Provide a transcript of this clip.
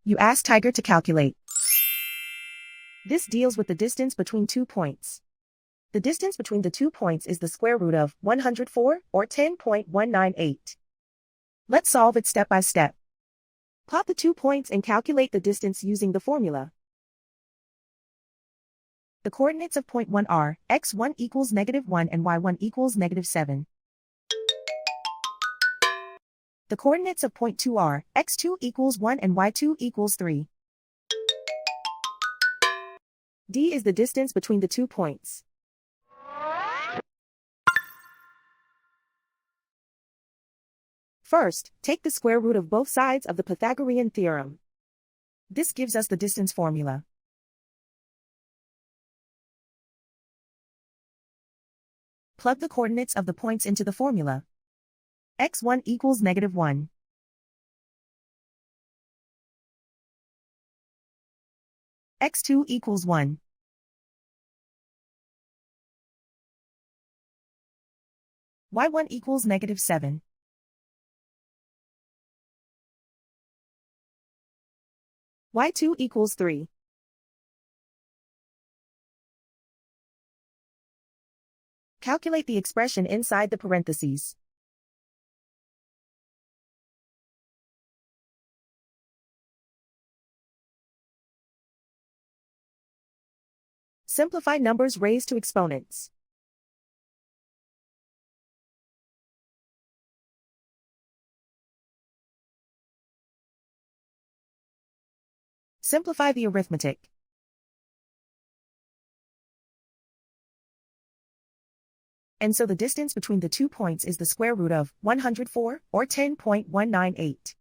You ask Tiger to calculate. This deals with the distance between 2 points. The distance between the 2 points is the square root of 104, or 10.198. Let's solve it step by step. Plot the 2 points and calculate the distance using the formula. The coordinates of point 1 are x1 equals -1 and y1 equals -7. The coordinates of point 2 are x2 equals 1 and y2 equals 3. D is the distance between the 2 points. First, take the square root of both sides of the Pythagorean theorem. This gives us the distance formula. Plug the coordinates of the points into the formula. x1 equals -1. x2 equals 1. y1 equals -7. y2 equals 3. Calculate the expression inside the parentheses. Simplify numbers raised to exponents. Simplify the arithmetic. And so the distance between the 2 points is the square root of 104, or 10.198.